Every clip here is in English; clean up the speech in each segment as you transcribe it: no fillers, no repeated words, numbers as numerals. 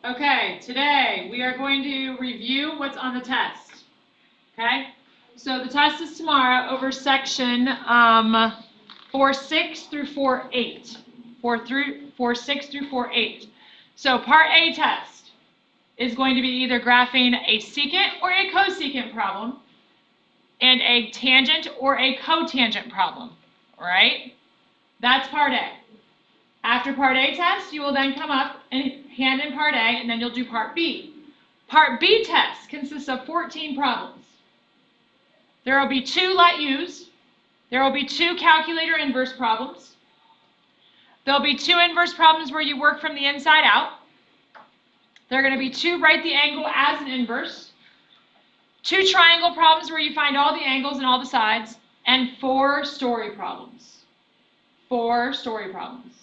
Okay, today we are going to review what's on the test. Okay? So the test is tomorrow over section 4.6 through 4.8. 4.6 through 4.8. So part A test is going to be either graphing a secant or a cosecant problem and a tangent or a cotangent problem. All right? That's part A. After part A test, you will then come up and hand in part A, and then you'll do part B. Part B test consists of 14 problems. There will be 2 let use. There will be 2 calculator inverse problems. There will be 2 inverse problems where you work from the inside out. There are going to be 2 write the angle as an inverse. 2 triangle problems where you find all the angles and all the sides. And 4 story problems. 4 story problems.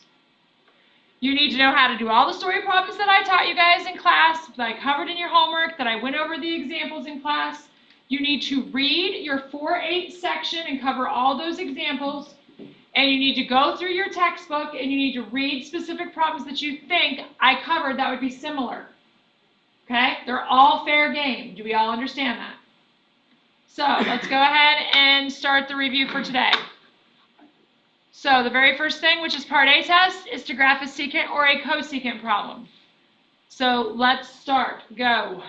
You need to know how to do all the story problems that I taught you guys in class, that I covered in your homework, that I went over the examples in class. You need to read your 4.8 section and cover all those examples. And you need to go through your textbook and you need to read specific problems that you think I covered that would be similar. Okay? They're all fair game. Do we all understand that? So let's go ahead and start the review for today. So the very first thing, which is part A test, is to graph a secant or a cosecant problem. So let's start. Go.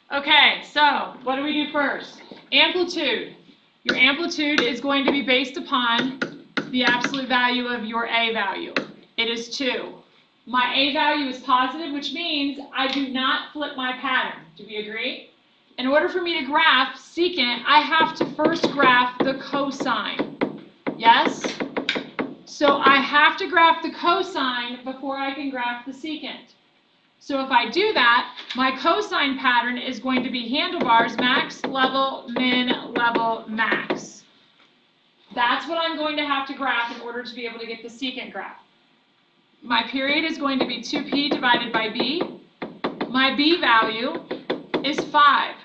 Okay, so what do we do first? Amplitude. Your amplitude is going to be based upon the absolute value of your A value. It is 2. My A value is positive, which means I do not flip my pattern. Do we agree? In order for me to graph secant, I have to first graph the cosine. Yes? So I have to graph the cosine before I can graph the secant. So if I do that, my cosine pattern is going to be handlebars, max, level, min, level, max. That's what I'm going to have to graph in order to be able to get the secant graph. My period is going to be 2p divided by b. My b value is 5.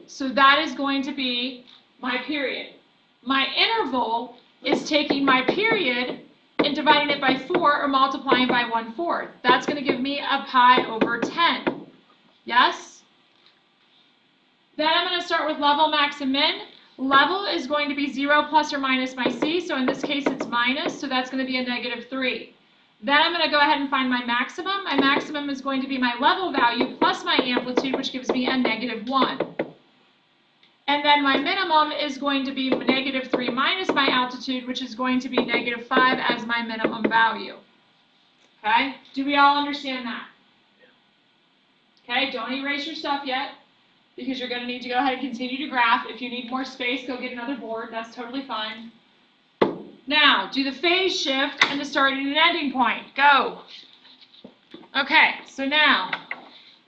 So that is going to be my period. My interval is taking my period and dividing it by 4 or multiplying by 1/4. That's going to give me a pi over 10. Yes? Then I'm going to start with level, max, and min. Level is going to be 0 plus or minus my c, so in this case it's minus, so that's going to be a -3. Then I'm going to go ahead and find my maximum. My maximum is going to be my level value plus my amplitude, which gives me a -1. And then my minimum is going to be -3 minus my altitude, which is going to be -5 as my minimum value. Okay? Do we all understand that? Okay, don't erase your stuff yet, because you're going to need to go ahead and continue to graph. If you need more space, go get another board. That's totally fine. Now, do the phase shift and the starting and ending point. Go. Okay, so now,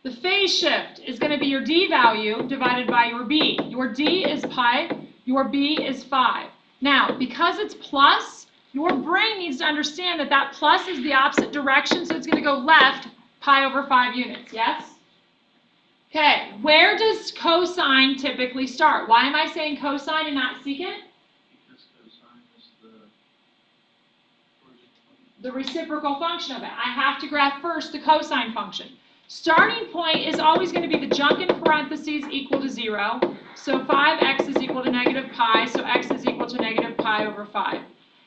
the phase shift is going to be your D value divided by your B. Your D is pi, your B is 5. Now, because it's plus, your brain needs to understand that that plus is the opposite direction, so it's going to go left, pi over 5 units, yes? Okay, where does cosine typically start? Why am I saying cosine and not secant? Because cosine is The reciprocal function of it. I have to graph first the cosine function. Starting point is always going to be the junk in parentheses equal to 0. So 5x is equal to -pi, so x is equal to -pi over 5.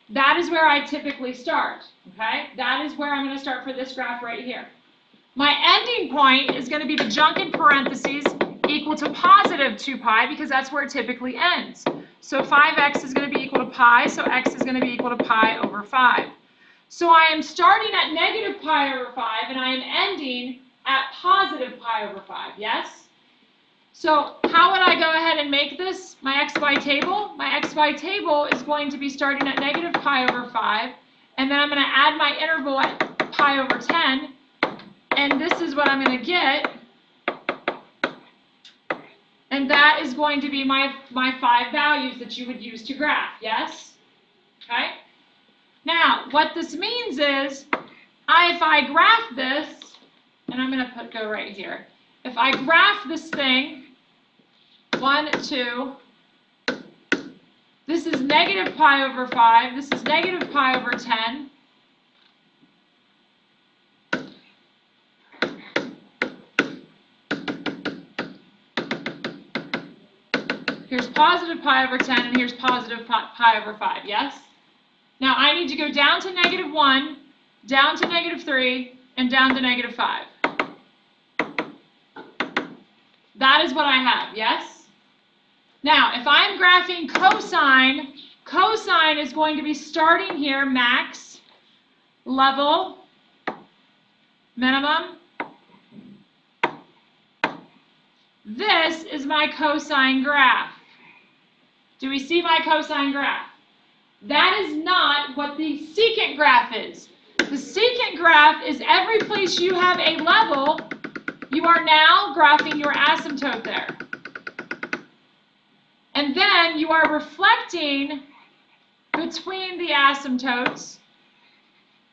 That is where I typically start, okay? That is where I'm going to start for this graph right here. My ending point is going to be the junk in parentheses equal to +2pi, because that's where it typically ends. So 5x is going to be equal to pi, so x is going to be equal to pi over 5. So I am starting at -pi over 5, and I am ending at +pi over 5, yes? So how would I go ahead and make this my xy table? My xy table is going to be starting at -pi over 5, and then I'm going to add my interval at pi over 10, and this is what I'm going to get, and that is going to be my 5 values that you would use to graph, yes? Okay? Now, what this means is, if I graph this, and I'm going to go right here. If I graph this thing, 1, 2, this is -pi over 5, this is -pi over 10, here's positive pi over 10, and here's positive pi over 5, yes? Now I need to go down to negative 1, down to negative 3, and down to negative 5. That is what I have, yes? Now, if I'm graphing cosine, cosine is going to be starting here, max, level, minimum. This is my cosine graph. Do we see my cosine graph? That is not what the secant graph is. The secant graph is every place you have a level, you are now graphing your asymptote there. And then you are reflecting between the asymptotes,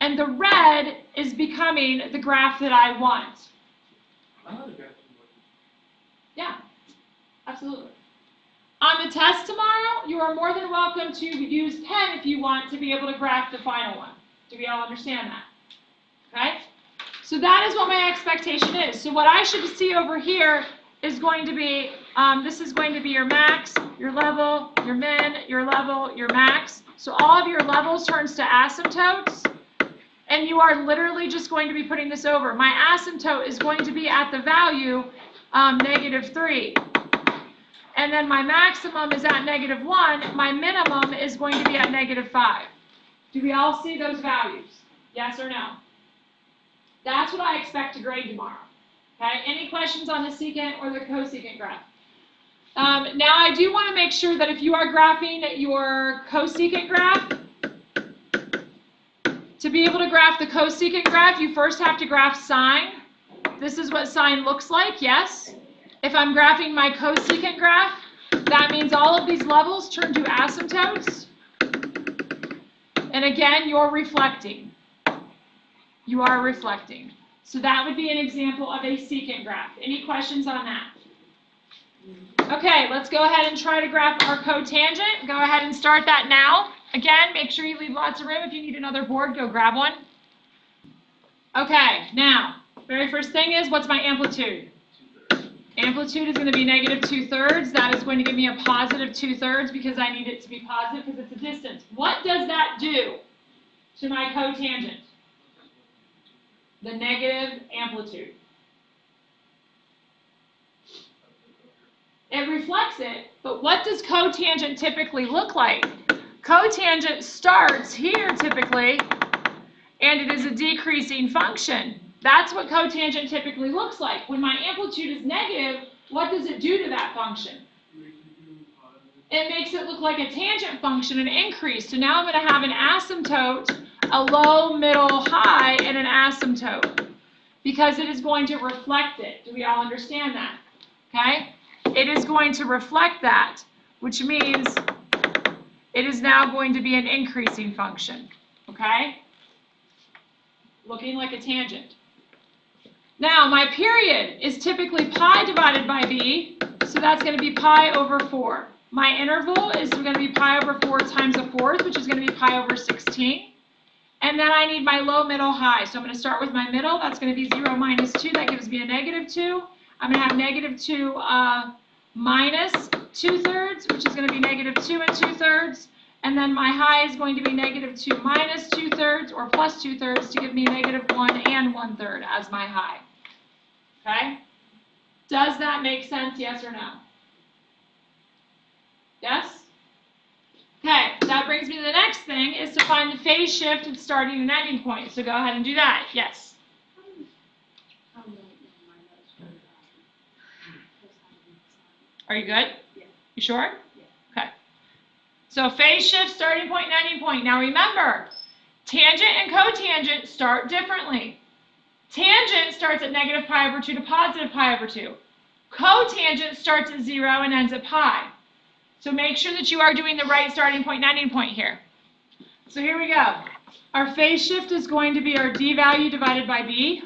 and the red is becoming the graph that I want. Yeah, absolutely. On the test tomorrow, you are more than welcome to use pen if you want to be able to graph the final one. Do we all understand that? Okay? So that is what my expectation is. So what I should see over here is going to be, this is going to be your max, your level, your min, your level, your max. So all of your levels turns to asymptotes, and you are literally just going to be putting this over. My asymptote is going to be at the value negative 3. And then my maximum is at negative 1. My minimum is going to be at negative 5. Do we all see those values? Yes or no? That's what I expect to grade tomorrow. Okay? Any questions on the secant or the cosecant graph? Now I do want to make sure that if you are graphing your cosecant graph, to be able to graph the cosecant graph, you first have to graph sine. This is what sine looks like, yes? If I'm graphing my cosecant graph, that means all of these levels turn to asymptotes. And again, you're reflecting. You are reflecting. So that would be an example of a secant graph. Any questions on that? Okay, let's go ahead and try to graph our cotangent. Go ahead and start that now. Again, make sure you leave lots of room. If you need another board, go grab one. Okay, now, very first thing is, what's my amplitude? Amplitude is going to be negative 2/3. That is going to give me a positive 2/3 because I need it to be positive because it's a distance. What does that do to my cotangent? The negative amplitude. It reflects it, but what does cotangent typically look like? Cotangent starts here typically, and it is a decreasing function. That's what cotangent typically looks like. When my amplitude is negative, what does it do to that function? It makes it look like a tangent function, an increase. So now I'm going to have an asymptote, a low, middle, high, and an asymptote because it is going to reflect it. Do we all understand that? Okay? It is going to reflect that, which means it is now going to be an increasing function. Okay? Looking like a tangent. Now, my period is typically pi divided by b, so that's going to be pi over 4. My interval is going to be pi over 4 times a fourth, which is going to be pi over 16. And then I need my low, middle, high. So I'm going to start with my middle. That's going to be 0 minus 2. That gives me a negative 2. I'm going to have negative 2 minus 2/3, which is going to be negative 2 and 2/3. And then my high is going to be negative 2 minus 2/3 or plus 2/3 to give me negative 1 and 1/3 as my high. Okay? Does that make sense, yes or no? Yes? Okay, that brings me to the next thing, is to find the phase shift and starting and ending point. So go ahead and do that. Yes? Are you good? Yeah. You sure? Yeah. Okay. So phase shift, starting point, and ending point. Now remember, tangent and cotangent start differently. Tangent starts at negative pi over 2 to positive pi over 2. Cotangent starts at 0 and ends at pi. So make sure that you are doing the right starting point and ending point here. So here we go. Our phase shift is going to be our d value divided by b.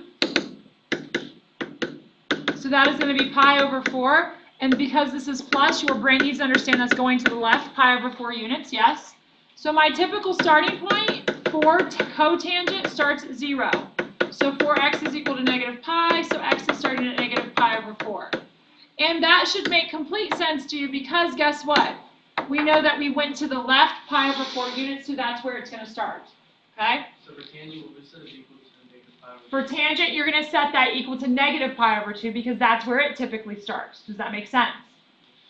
So that is going to be pi over 4. And because this is plus, your brain needs to understand that's going to the left, pi over 4 units, yes? So my typical starting point for cotangent starts at 0. So 4x is equal to negative pi, so x is starting at negative pi over 4. And that should make complete sense to you because guess what? We know that we went to the left pi over 4 units, so that's where it's going to start. Okay? So for tangent, what percent is equal to negative pi over For tangent, you're going to set that equal to negative pi over 2 because that's where it typically starts. Does that make sense?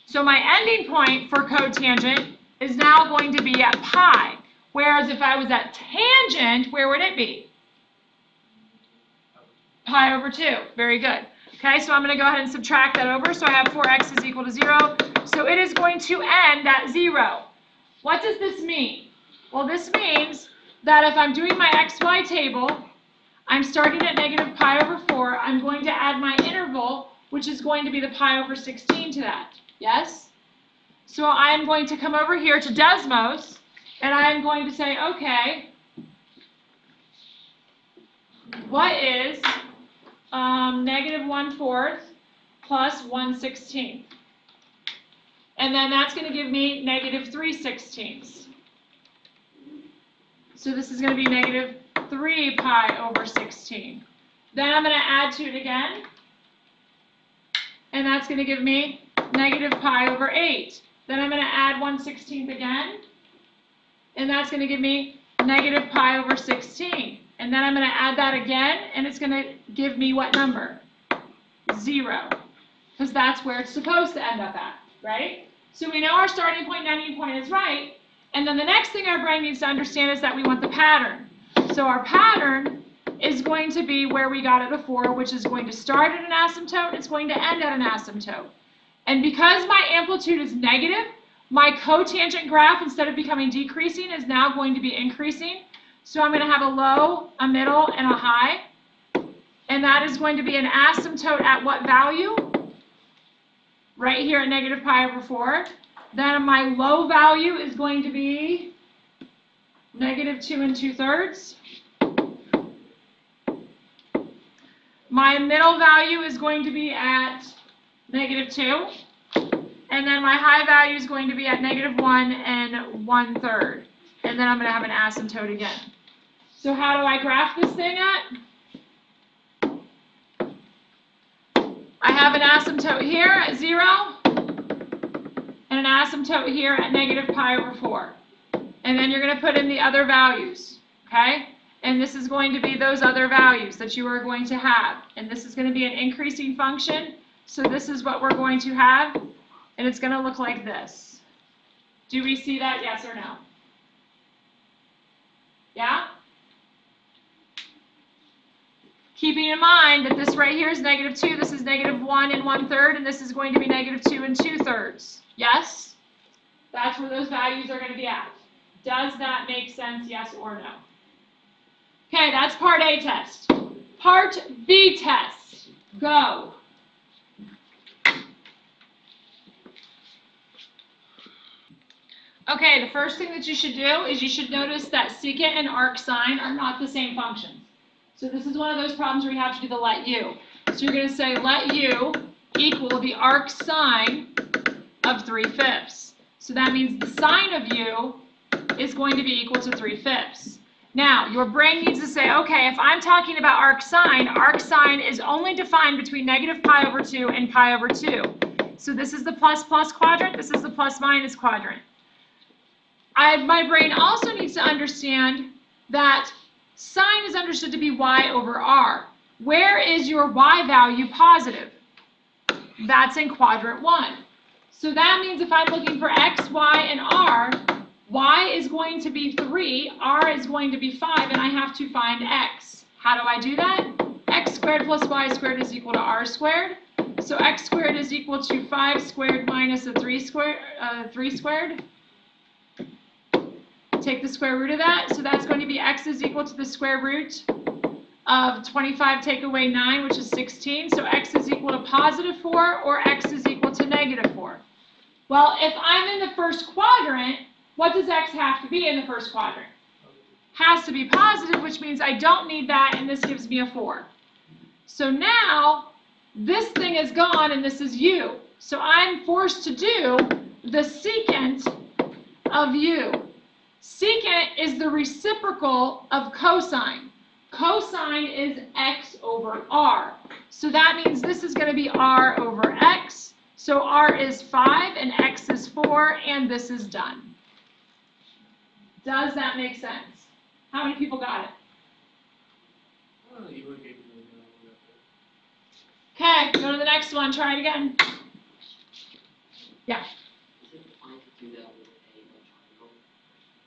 So my ending point for cotangent is now going to be at pi. Whereas if I was at tangent, where would it be? Pi over 2. Very good. Okay, so I'm going to go ahead and subtract that over. So I have 4x is equal to 0. So it is going to end at 0. What does this mean? Well, this means that if I'm doing my xy table, I'm starting at negative pi over 4. I'm going to add my interval, which is going to be the pi over 16 to that. Yes? So I'm going to come over here to Desmos, and I'm going to say, okay, what is negative 1/4 plus 1/16? And then that's going to give me negative 3/16. So this is going to be negative 3 pi over 16. Then I'm going to add to it again. And that's going to give me negative pi over 8. Then I'm going to add 1/16 again. And that's going to give me negative pi over 16. And then I'm going to add that again. And it's going to give me what number? 0. Because that's where it's supposed to end up at, right? So we know our starting point and ending point is right. And then the next thing our brain needs to understand is that we want the pattern. So our pattern is going to be where we got it before, which is going to start at an asymptote, and it's going to end at an asymptote. And because my amplitude is negative, my cotangent graph, instead of becoming decreasing, is now going to be increasing. So I'm going to have a low, a middle, and a high. And that is going to be an asymptote at what value? Right here at negative pi over 4. Then my low value is going to be negative 2 2/3. My middle value is going to be at negative 2. And then my high value is going to be at negative 1 1/3. And then I'm going to have an asymptote again. So how do I graph this thing at? I have an asymptote here at 0. And an asymptote here at negative pi over 4. And then you're going to put in the other values, okay? And this is going to be those other values that you are going to have. And this is going to be an increasing function. So this is what we're going to have. And it's going to look like this. Do we see that, yes or no? Yeah? Keeping in mind that this right here is negative 2, this is negative 1 1/3, and this is going to be negative 2 2/3. Yes? That's where those values are going to be at. Does that make sense, yes or no? Okay, that's part A test. Part B test. Go. Okay, the first thing that you should do is you should notice that secant and arcsine are not the same functions. So this is one of those problems where you have to do the let u. So you're going to say let u equal the arcsine of 3/5. So that means the sine of u is going to be equal to 3/5. Now, your brain needs to say, okay, if I'm talking about arcsine is only defined between negative pi over 2 and pi over 2. So this is the plus plus quadrant, this is the plus minus quadrant. My brain also needs to understand that sine is understood to be y over r. Where is your y value positive? That's in quadrant 1. So that means if I'm looking for x, y, and r, y is going to be 3, r is going to be 5, and I have to find x. How do I do that? X squared plus y squared is equal to r squared. So x squared is equal to 5 squared minus a 3 squared. Take the square root of that. So that's going to be x is equal to the square root of 25 take away 9, which is 16. So x is equal to positive 4, or x is equal to negative 4. Well, if I'm in the first quadrant, what does x have to be in the first quadrant? Has to be positive, which means I don't need that, and this gives me a 4. So now, this thing is gone, and this is u. So I'm forced to do the secant of u. Secant is the reciprocal of cosine. Cosine is x over r. So that means this is going to be r over x. So r is 5 and x is 4, and this is done. Does that make sense? How many people got it? Oh, you would get really good. Okay, go to the next one. Try it again. Yeah. Is it fine to do that with a triangle?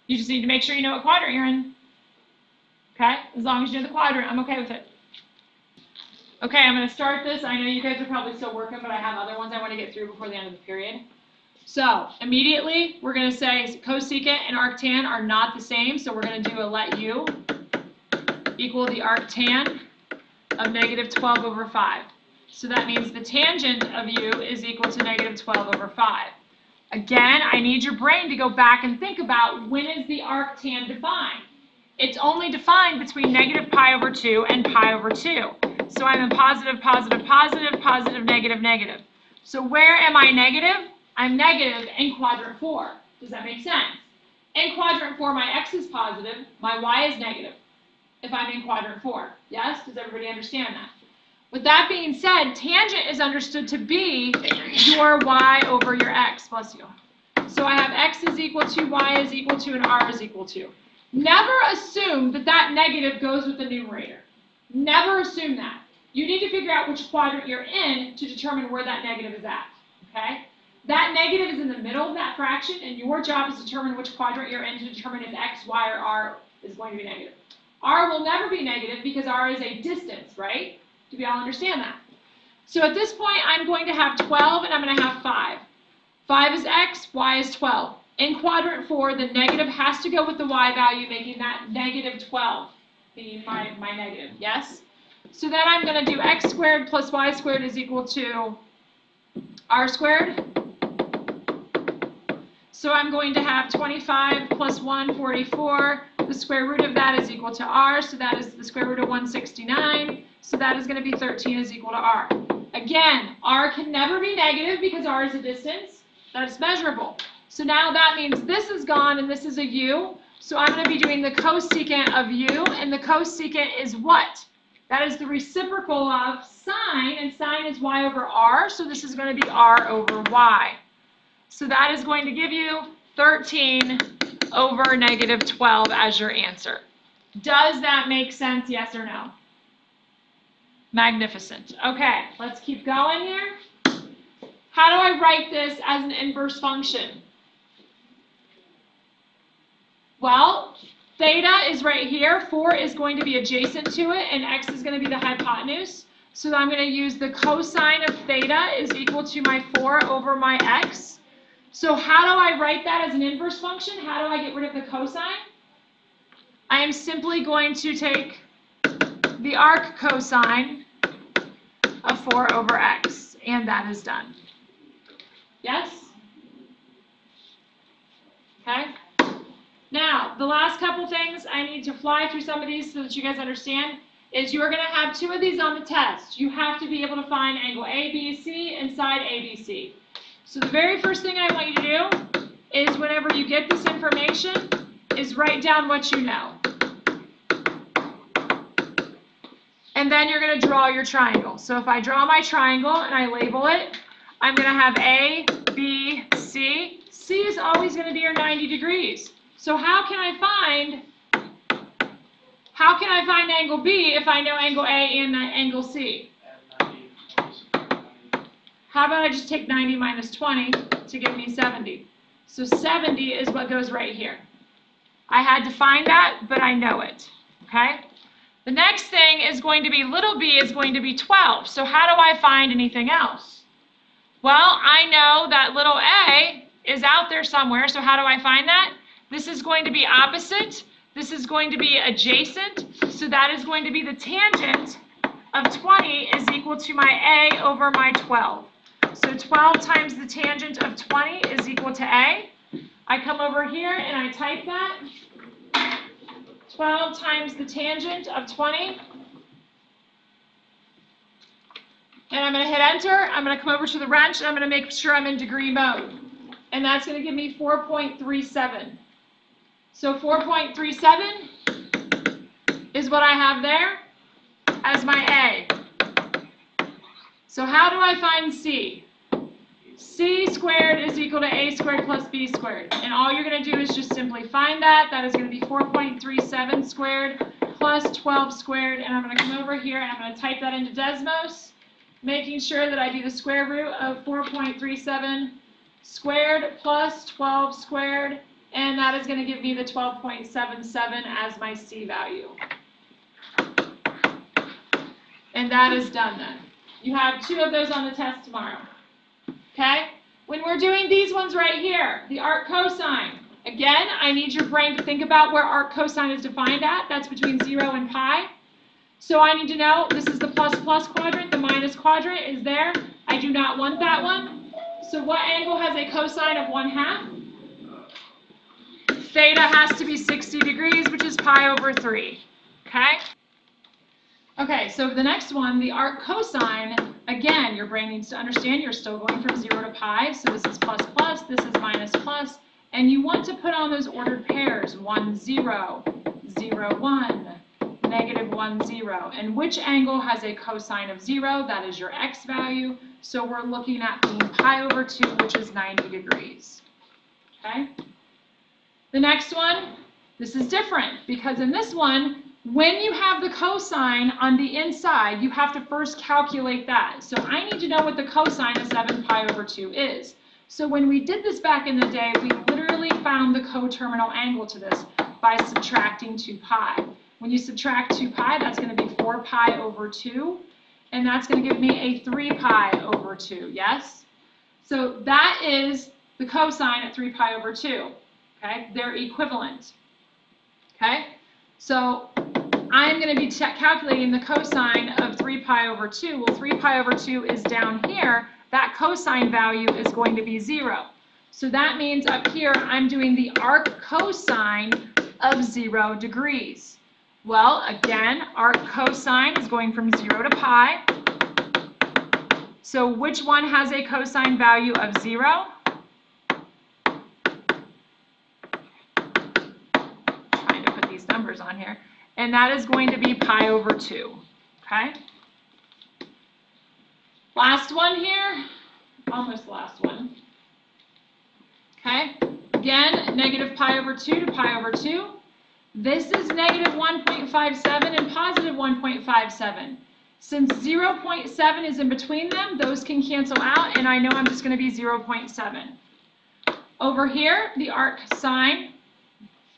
You just need to make sure you know what quadrant you're in. Okay? As long as you know the quadrant, I'm okay with it. Okay, I'm going to start this. I know you guys are probably still working, but I have other ones I want to get through before the end of the period. So, immediately, we're going to say cosecant and arctan are not the same, so we're going to do a let u equal the arctan of negative 12 over 5. So that means the tangent of u is equal to negative 12 over 5. Again, I need your brain to go back and think about when is the arctan defined. It's only defined between negative pi over 2 and pi over 2. So I'm in positive, positive, positive, positive, negative, negative. So where am I negative? I'm negative in quadrant 4. Does that make sense? In quadrant 4, my x is positive, my y is negative if I'm in quadrant 4. Yes? Does everybody understand that? With that being said, tangent is understood to be your y over your x. Bless you. So I have x is equal to, y is equal to, and r is equal to. Never assume that that negative goes with the numerator. Never assume that. You need to figure out which quadrant you're in to determine where that negative is at. Okay? That negative is in the middle of that fraction, and your job is to determine which quadrant you're in to determine if x, y, or r is going to be negative. R will never be negative because r is a distance, right? Do we all understand that? So at this point, I'm going to have 12 and I'm going to have 5. 5 is x, y is 12. In quadrant 4, the negative has to go with the y value, making that negative 12 being my negative, yes? So then I'm going to do x squared plus y squared is equal to r squared. So I'm going to have 25 plus 1, 44. The square root of that is equal to r, so that is the square root of 169. So that is going to be 13 is equal to r. Again, r can never be negative because r is a distance that is measurable. So now that means this is gone and this is a u. So I'm going to be doing the cosecant of u, and the cosecant is what? That is the reciprocal of sine, and sine is y over r, so this is going to be r over y. So that is going to give you 13 over negative 12 as your answer. Does that make sense, yes or no? Magnificent. Okay, let's keep going here. How do I write this as an inverse function? Well, theta is right here. 4 is going to be adjacent to it, and x is going to be the hypotenuse. So I'm going to use the cosine of theta is equal to my 4 over my x. So how do I write that as an inverse function? How do I get rid of the cosine? I am simply going to take the arc cosine of 4 over x, and that is done. Yes? Okay? Now, the last couple things, I need to fly through some of these so that you guys understand, is you're going to have 2 of these on the test. You have to be able to find angle ABC and side ABC. So the very first thing I want you to do is whenever you get this information, is write down what you know. And then you're going to draw your triangle. So if I draw my triangle and I label it, I'm going to have A, B, C. C is always going to be your 90 degrees. So how can I find angle B if I know angle A and angle C? Add 90 minus 90. How about I just take 90 minus 20 to give me 70? So 70 is what goes right here. I had to find that, but I know it, okay? The next thing is going to be little b is going to be 12. So how do I find anything else? Well, I know that little a is out there somewhere, so how do I find that? This is going to be opposite. This is going to be adjacent. So that is going to be the tangent of 20 is equal to my a over my 12. So 12 times the tangent of 20 is equal to a. I come over here and I type that. 12 times the tangent of 20. And I'm going to hit enter. I'm going to come over to the wrench and I'm going to make sure I'm in degree mode. And that's going to give me 4.37. So 4.37 is what I have there as my A. So how do I find C? C squared is equal to A squared plus B squared. And all you're going to do is just simply find that. That is going to be 4.37 squared plus 12 squared. And I'm going to come over here and I'm going to type that into Desmos, making sure that I do the square root of 4.37 squared plus 12 squared. And that is going to give me the 12.77 as my C value. And that is done then. You have 2 of those on the test tomorrow. Okay? When we're doing these ones right here, the arc cosine, again, I need your brain to think about where arc cosine is defined at. That's between 0 and pi. So I need to know, this is the plus quadrant, the minus quadrant is there. I do not want that one. So what angle has a cosine of 1/2? Theta has to be 60 degrees, which is pi over 3. Okay? Okay, so the next one, the arc cosine, again, your brain needs to understand you're still going from 0 to pi, so this is plus plus, this is minus plus, and you want to put on those ordered pairs, 1, 0, 0, 1, negative 1, 0. And which angle has a cosine of 0? That is your x value, so we're looking at being pi over 2, which is 90 degrees. Okay? The next one, this is different, because in this one, when you have the cosine on the inside, you have to first calculate that. So I need to know what the cosine of 7 pi over 2 is. So when we did this back in the day, we literally found the coterminal angle to this by subtracting 2 pi. When you subtract 2 pi, that's going to be 4 pi over 2, and that's going to give me a 3 pi over 2, yes? So that is the cosine at 3 pi over 2, okay? They're equivalent, okay? So I'm going to be calculating the cosine of 3 pi over 2. Well, 3 pi over 2 is down here. That cosine value is going to be 0. So that means up here I'm doing the arc cosine of 0 degrees. Well, again, arc cosine is going from 0 to pi. So which one has a cosine value of 0? Trying to put these numbers on here. And that is going to be pi over 2, okay? Last one here, almost the last one, okay? Again, negative pi over 2 to pi over 2. This is negative 1.57 and positive 1.57. Since 0.7 is in between them, those can cancel out, and I know I'm just going to be 0.7. Over here, the arc sine,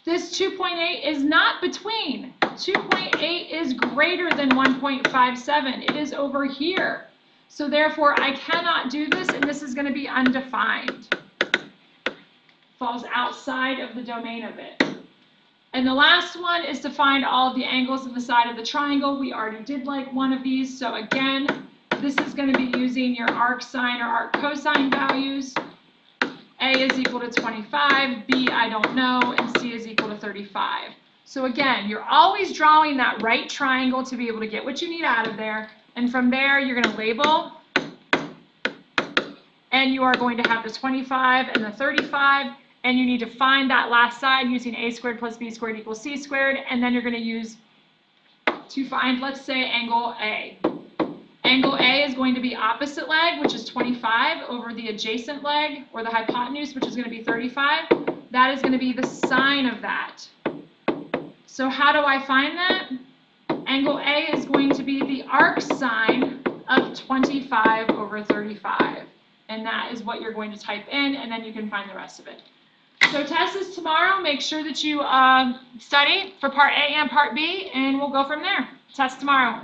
this 2.8 is not between. 2.8 is greater than 1.57. It is over here. So therefore, I cannot do this, and this is going to be undefined. Falls outside of the domain of it. And the last one is to find all of the angles on the side of the triangle. We already did like one of these. So again, this is going to be using your arc sine or arc cosine values. A is equal to 25, B I don't know, and C is equal to 35. So again, you're always drawing that right triangle to be able to get what you need out of there. And from there, you're going to label. And you are going to have the 25 and the 35. And you need to find that last side using a squared plus b squared equals c squared. And then you're going to use to find, let's say, angle A. Angle A is going to be opposite leg, which is 25, over the adjacent leg, or the hypotenuse, which is going to be 35. That is going to be the sine of that. So how do I find that? Angle A is going to be the arc sine of 25 over 35. And that is what you're going to type in, and then you can find the rest of it. So test is tomorrow. Make sure that you study for part A and part B, and we'll go from there. Test tomorrow.